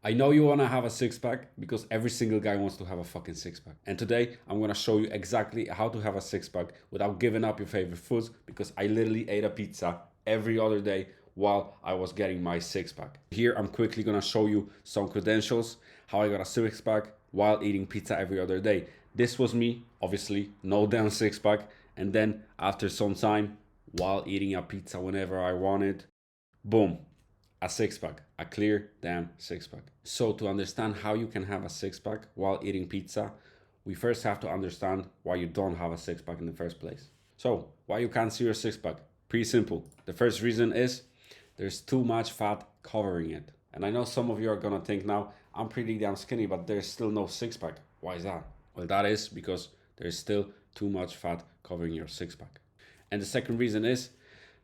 I know you want to have a six pack because every single guy wants to have a fucking six pack. And today I'm going to show you exactly how to have a six pack without giving up your favorite foods, because I literally ate a pizza every other day while I was getting my six pack. Here I'm quickly going to show you some credentials, how I got a six pack while eating pizza every other day. This was me, obviously, no damn six pack. And then after some time, while eating a pizza whenever I wanted, boom, a six pack, a clear damn six pack. So, to understand how you can have a six pack while eating pizza, we first have to understand why you don't have a six pack in the first place. So, why you can't see your six pack? Pretty simple. The first reason is there's too much fat covering it. And I know some of you are gonna think now, I'm pretty damn skinny, but there's still no six pack. Why is that? Well, that is because there's still too much fat covering your six pack. And the second reason is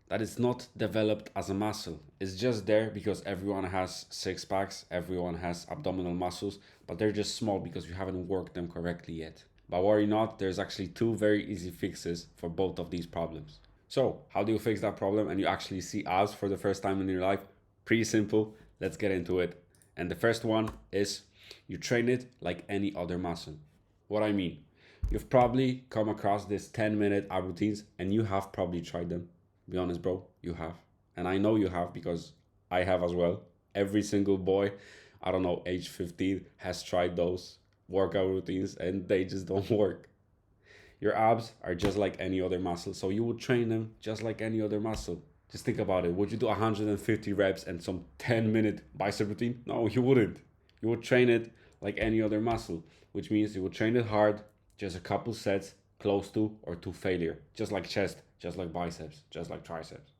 that it's not developed as a muscle. It's just there because everyone has six packs, everyone has abdominal muscles, but they're just small because you haven't worked them correctly yet. But worry not, there's actually two very easy fixes for both of these problems. So, how do you fix that problem and you actually see abs for the first time in your life? Pretty simple. Let's get into it. And the first one is you train it like any other muscle. What I mean, you've probably come across this 10-minute ab routines and you have probably tried them. Be honest, bro, you have. And I know you have because I have as well. Every single boy, I don't know, age 15 has tried those workout routines and they just don't work. Your abs are just like any other muscle, so you would train them just like any other muscle. Just think about it. Would you do 150 reps and some 10-minute bicep routine? No, you wouldn't. You would train it like any other muscle, which means you would train it hard, just a couple sets, close to or to failure, just like chest, just like biceps, just like triceps.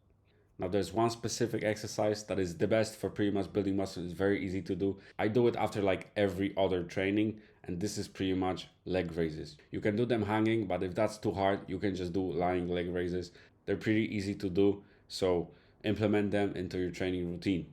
Now there's one specific exercise that is the best for pretty much building muscle. It's very easy to do. I do it after like every other training, and this is pretty much leg raises. You can do them hanging, but if that's too hard, you can just do lying leg raises. They're pretty easy to do, so implement them into your training routine.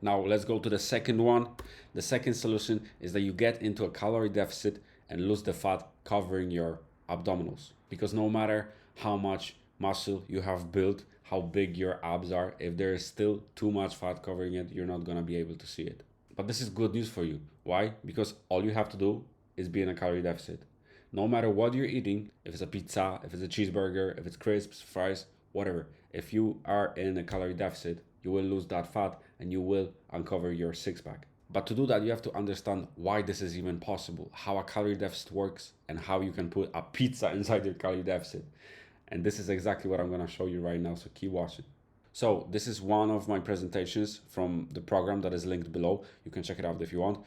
Now let's go to the second one. The second solution is that you get into a calorie deficit and lose the fat covering your abdominals. Because no matter how much muscle you have built, how big your abs are, if there is still too much fat covering it, you're not gonna be able to see it. But this is good news for you. Why? Because all you have to do is be in a calorie deficit. No matter what you're eating, if it's a pizza, if it's a cheeseburger, if it's crisps, fries, whatever, if you are in a calorie deficit, you will lose that fat and you will uncover your six pack. But to do that, you have to understand why this is even possible, how a calorie deficit works, and how you can put a pizza inside your calorie deficit. And this is exactly what I'm going to show you right now, so keep watching. So this is one of my presentations from the program that is linked below. You can check it out if you want.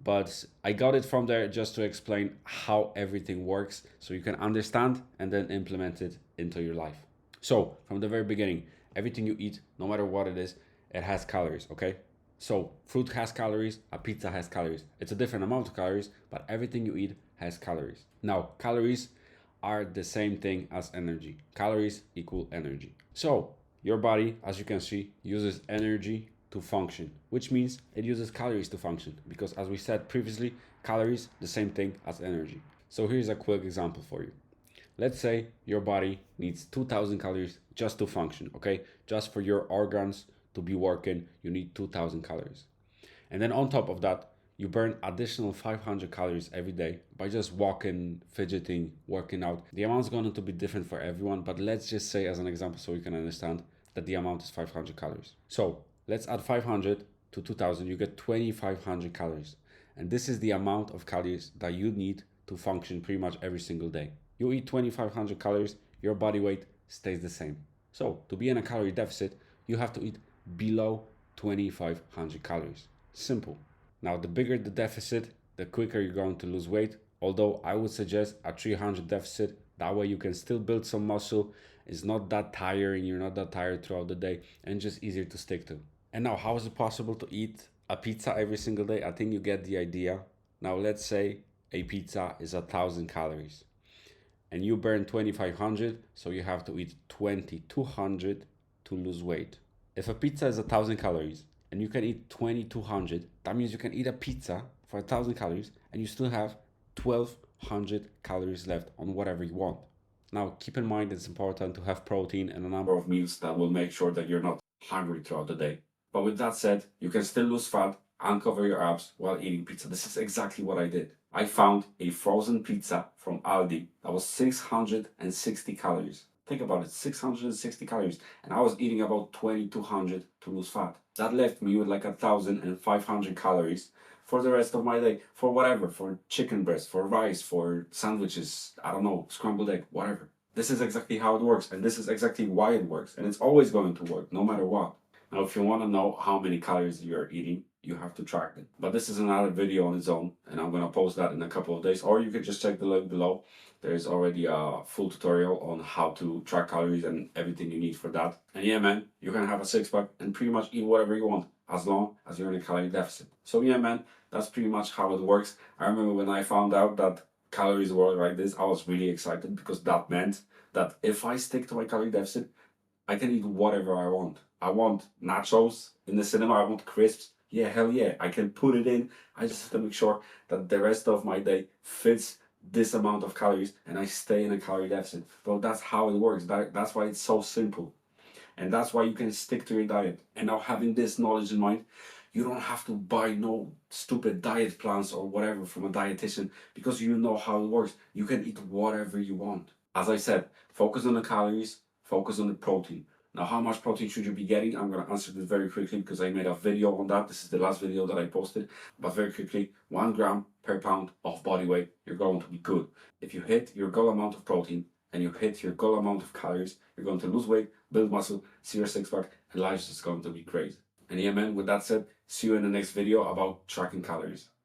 But I got it from there just to explain how everything works so you can understand and then implement it into your life. So from the very beginning, everything you eat, no matter what it is, it has calories, okay? So fruit has calories, a pizza has calories. It's a different amount of calories, but everything you eat has calories. Now, calories are the same thing as energy. Calories equal energy. So your body, as you can see, uses energy to function, which means it uses calories to function, because as we said previously, calories the same thing as energy. So here's a quick example for you. Let's say your body needs 2000 calories just to function, okay? Just for your organs to be working, you need 2000 calories. And then on top of that, you burn additional 500 calories every day by just walking, fidgeting, working out. The amount is going to be different for everyone, but let's just say as an example so you can understand that the amount is 500 calories. So let's add 500 to 2000, you get 2500 calories. And this is the amount of calories that you need to function pretty much every single day. You eat 2500 calories, your body weight stays the same. So to be in a calorie deficit, you have to eat below 2500 calories. Simple. Now, the bigger the deficit, the quicker you're going to lose weight. Although I would suggest a 300 deficit. That way you can still build some muscle. It's not that tiring. You're not that tired throughout the day and just easier to stick to. And now, how is it possible to eat a pizza every single day? I think you get the idea. Now, let's say a pizza is 1000 calories and you burn 2500. So you have to eat 2200 to lose weight. If a pizza is 1000 calories, and you can eat 2200, that means you can eat a pizza for 1000 calories and you still have 1200 calories left on whatever you want. Now, keep in mind it's important to have protein and a number of meals that will make sure that you're not hungry throughout the day. But with that said, you can still lose fat uncover your abs while eating pizza. This is exactly what I did. I found a frozen pizza from Aldi that was 660 calories. Think about it, 660 calories. And I was eating about 2,200 to lose fat. That left me with like 1,500 calories for the rest of my day. For whatever, for chicken breast, for rice, for sandwiches, I don't know, scrambled egg, whatever. This is exactly how it works. And this is exactly why it works. And it's always going to work, no matter what. Now, if you want to know how many calories you're eating, you have to track them. But this is another video on its own, and I'm going to post that in a couple of days. Or you could just check the link below. There is already a full tutorial on how to track calories and everything you need for that. And yeah, man, you can have a six-pack and pretty much eat whatever you want, as long as you're in a calorie deficit. So yeah, man, that's pretty much how it works. I remember when I found out that calories work like this, I was really excited, because that meant that if I stick to my calorie deficit, I can eat whatever I want. I want nachos in the cinema, I want crisps. Yeah, hell yeah, I can put it in. I just have to make sure that the rest of my day fits this amount of calories and I stay in a calorie deficit. But that's how it works. That's why it's so simple. And that's why you can stick to your diet. And now, having this knowledge in mind, you don't have to buy no stupid diet plans or whatever from a dietitian, because you know how it works. You can eat whatever you want. As I said, focus on the calories, focus on the protein. Now, how much protein should you be getting? I'm going to answer this very quickly because I made a video on that. This is the last video that I posted. But very quickly, 1 gram per pound of body weight, you're going to be good. If you hit your goal amount of protein and you hit your goal amount of calories, you're going to lose weight, build muscle, see your six-pack, and life is going to be great. And yeah, man, with that said, see you in the next video about tracking calories.